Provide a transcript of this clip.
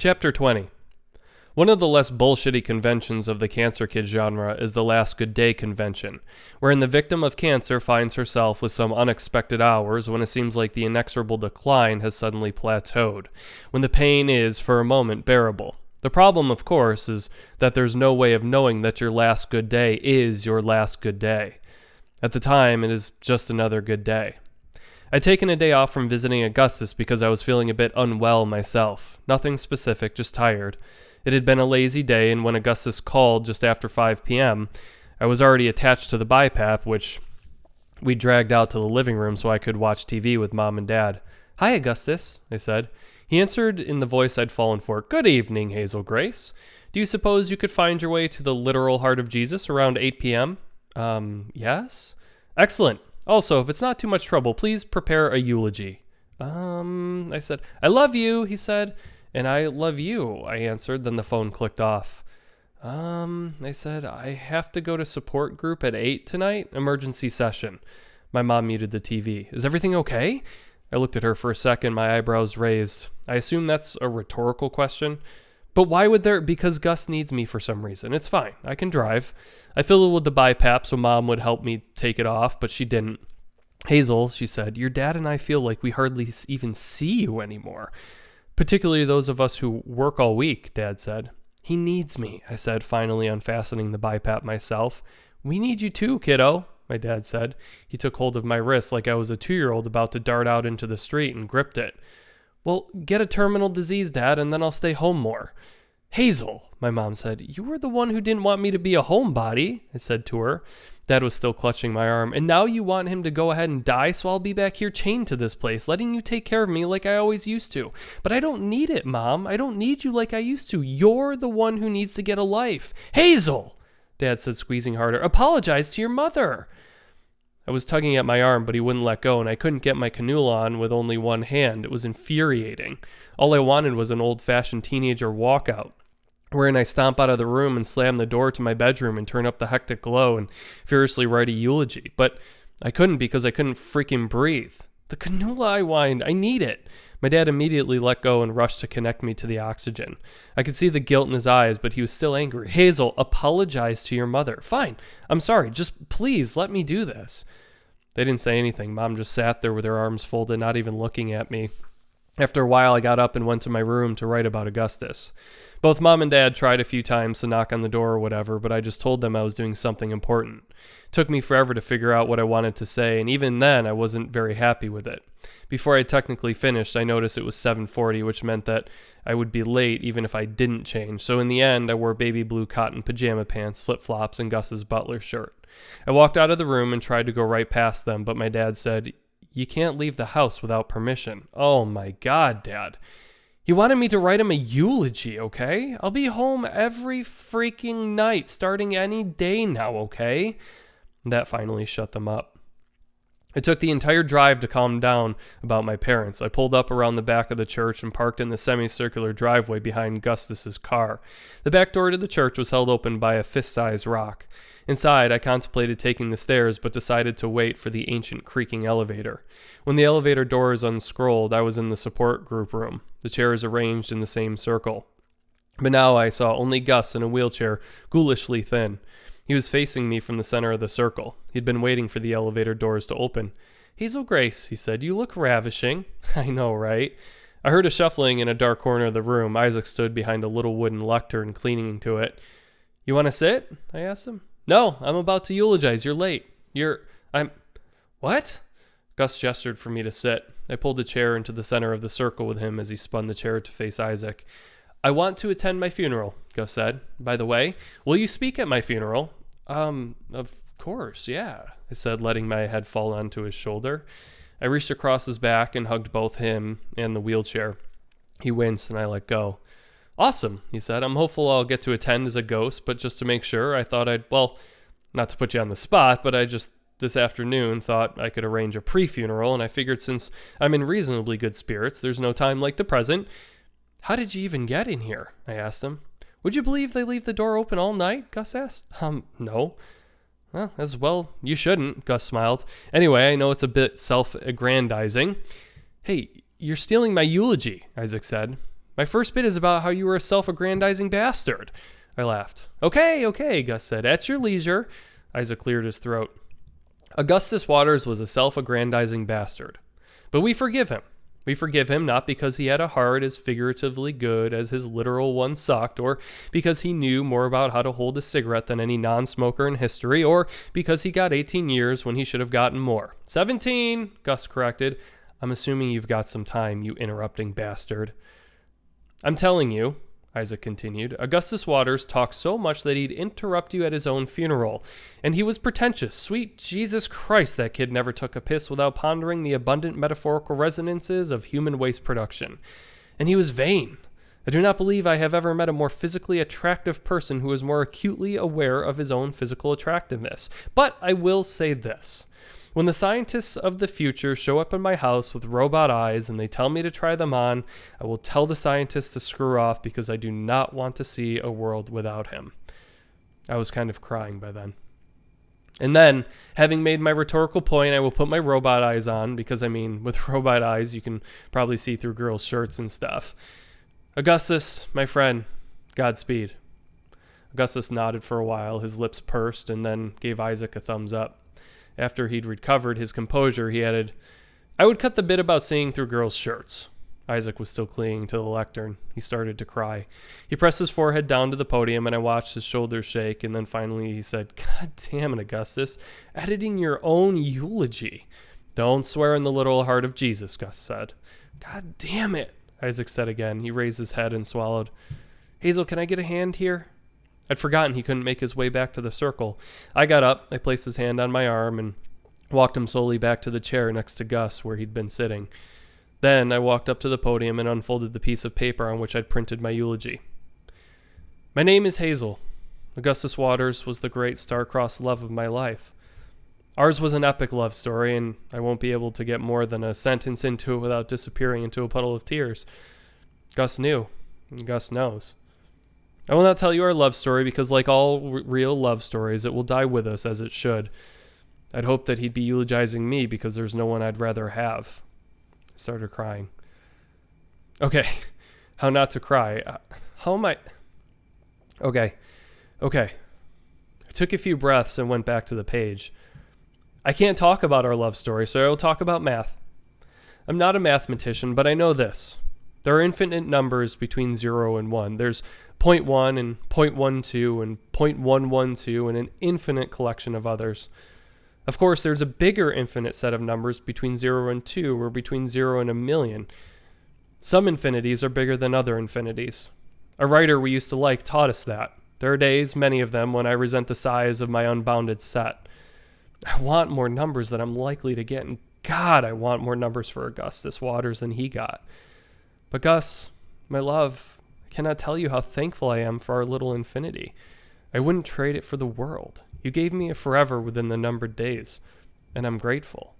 Chapter 20. One of the less bullshitty conventions of the cancer kid genre is the last good day convention, wherein the victim of cancer finds herself with some unexpected hours when it seems like the inexorable decline has suddenly plateaued, when the pain is, for a moment, bearable. The problem, of course, is that there's no way of knowing that your last good day is your last good day. At the time, it is just another good day. I'd taken a day off from visiting Augustus because I was feeling a bit unwell myself. Nothing specific, just tired. It had been a lazy day, and when Augustus called just after 5 p.m., I was already attached to the BiPAP, which we dragged out to the living room so I could watch TV with Mom and Dad. "Hi, Augustus," I said. He answered in the voice I'd fallen for. "Good evening, Hazel Grace. Do you suppose you could find your way to the literal heart of Jesus around 8 p.m.? Yes? Excellent. Also, if it's not too much trouble, please prepare a eulogy." I said. "I love you," he said. "And I love you," I answered. Then the phone clicked off. I said, "I have to go to support group at 8 tonight. Emergency session." My mom muted the TV. "Is everything okay?" I looked at her for a second, my eyebrows raised. I assume that's a rhetorical question. But why would there? Because Gus needs me for some reason. It's fine. I can drive. I fiddled with the BiPAP so Mom would help me take it off, but she didn't. "Hazel," she said, "your dad and I feel like we hardly even see you anymore. Particularly those of us who work all week," Dad said. "He needs me," I said, finally unfastening the BiPAP myself. "We need you too, kiddo," my dad said. He took hold of my wrist like I was a 2-year-old about to dart out into the street and gripped it. "Well, get a terminal disease, Dad, and then I'll stay home more." "Hazel," my mom said, "you were the one who didn't want me to be a homebody," I said to her. Dad was still clutching my arm. "And now you want him to go ahead and die, so I'll be back here chained to this place, letting you take care of me like I always used to. But I don't need it, Mom. I don't need you like I used to. You're the one who needs to get a life." "Hazel," Dad said, squeezing harder, "apologize to your mother." I was tugging at my arm, but he wouldn't let go, and I couldn't get my cannula on with only one hand. It was infuriating. All I wanted was an old-fashioned teenager walkout, wherein I stomp out of the room and slam the door to my bedroom and turn up the hectic glow and furiously write a eulogy. But I couldn't because I couldn't freaking breathe. "The cannula," I whined. "I need it." My dad immediately let go and rushed to connect me to the oxygen. I could see the guilt in his eyes, but he was still angry. "Hazel, apologize to your mother." "Fine. I'm sorry. Just please let me do this." They didn't say anything. Mom just sat there with her arms folded, not even looking at me. After a while, I got up and went to my room to write about Augustus. Both Mom and Dad tried a few times to knock on the door or whatever, but I just told them I was doing something important. It took me forever to figure out what I wanted to say, and even then, I wasn't very happy with it. Before I technically finished, I noticed it was 7:40, which meant that I would be late even if I didn't change. So in the end, I wore baby blue cotton pajama pants, flip-flops, and Gus's butler shirt. I walked out of the room and tried to go right past them, but my dad said, "You can't leave the house without permission." Oh my God, Dad. He wanted me to write him a eulogy, okay? I'll be home every freaking night, starting any day now, okay? That finally shut them up. It took the entire drive to calm down about my parents. I pulled up around the back of the church and parked in the semicircular driveway behind Gustus's car. The back door to the church was held open by a fist-sized rock. Inside, I contemplated taking the stairs, but decided to wait for the ancient creaking elevator. When the elevator doors unscrolled, I was in the support group room, the chairs arranged in the same circle. But now I saw only Gus in a wheelchair, ghoulishly thin. He was facing me from the center of the circle. He'd been waiting for the elevator doors to open. "Hazel Grace," he said, "you look ravishing." I know, right? I heard a shuffling in a dark corner of the room. Isaac stood behind a little wooden lectern, clinging to it. "You want to sit?" I asked him. "No, I'm about to eulogize. You're late." What? Gus gestured for me to sit. I pulled the chair into the center of the circle with him as he spun the chair to face Isaac. "I want to attend my funeral," Gus said. "By the way, will you speak at my funeral?" Of course, yeah," I said, letting my head fall onto his shoulder. I reached across his back and hugged both him and the wheelchair. He winced and I let go. "Awesome," he said. "I'm hopeful I'll get to attend as a ghost, but just to make sure, I thought not to put you on the spot, but I just this afternoon thought I could arrange a pre-funeral, and I figured since I'm in reasonably good spirits, there's no time like the present." "How did you even get in here?" I asked him. "Would you believe they leave the door open all night?" Gus asked. No. "Well, as well, you shouldn't," Gus smiled. "Anyway, I know it's a bit self-aggrandizing." "Hey, you're stealing my eulogy," Isaac said. My first bit is about how you were a self-aggrandizing bastard. I laughed. Okay, Gus said. At your leisure. Isaac cleared his throat. Augustus Waters was a self-aggrandizing bastard. But we forgive him. We forgive him not because he had a heart as figuratively good as his literal one sucked, or because he knew more about how to hold a cigarette than any non-smoker in history, or because he got 18 years when he should have gotten more. 17, Gus corrected. I'm assuming you've got some time, you interrupting bastard. I'm telling you, Isaac continued, Augustus Waters talked so much that he'd interrupt you at his own funeral. And he was pretentious. Sweet Jesus Christ, that kid never took a piss without pondering the abundant metaphorical resonances of human waste production. And he was vain. I do not believe I have ever met a more physically attractive person who is more acutely aware of his own physical attractiveness. But I will say this. When the scientists of the future show up in my house with robot eyes and they tell me to try them on, I will tell the scientists to screw off because I do not want to see a world without him. I was kind of crying by then. And then, having made my rhetorical point, I will put my robot eyes on because, with robot eyes, you can probably see through girls' shirts and stuff. Augustus, my friend, Godspeed. Augustus nodded for a while, his lips pursed, and then gave Isaac a thumbs up. After he'd recovered his composure, he added, I would cut the bit about seeing through girls' shirts. Isaac was still clinging to the lectern. He started to cry. He pressed his forehead down to the podium, and I watched his shoulders shake, and then finally he said, God damn it, Augustus, editing your own eulogy. Don't swear in the literal heart of Jesus, Gus said. God damn it, Isaac said again. He raised his head and swallowed. Hazel, can I get a hand here? I'd forgotten he couldn't make his way back to the circle. I got up, I placed his hand on my arm, and walked him slowly back to the chair next to Gus where he'd been sitting. Then I walked up to the podium and unfolded the piece of paper on which I'd printed my eulogy. My name is Hazel. Augustus Waters was the great star-crossed love of my life. Ours was an epic love story, and I won't be able to get more than a sentence into it without disappearing into a puddle of tears. Gus knew, and Gus knows. I will not tell you our love story because, like all real love stories, it will die with us as it should. I'd hoped that he'd be eulogizing me because there's no one I'd rather have. I started crying. Okay, how not to cry? How am I? Okay. I took a few breaths and went back to the page. I can't talk about our love story, so I will talk about math. I'm not a mathematician, but I know this. There are infinite numbers between 0 and 1. There's 0.1 and 0.12 and 0.112 and an infinite collection of others. Of course, there's a bigger infinite set of numbers between 0 and 2 or between 0 and 1,000,000. Some infinities are bigger than other infinities. A writer we used to like taught us that. There are days, many of them, when I resent the size of my unbounded set. I want more numbers than I'm likely to get, and God, I want more numbers for Augustus Waters than he got. But Gus, my love, I cannot tell you how thankful I am for our little infinity. I wouldn't trade it for the world. You gave me a forever within the numbered days, and I'm grateful.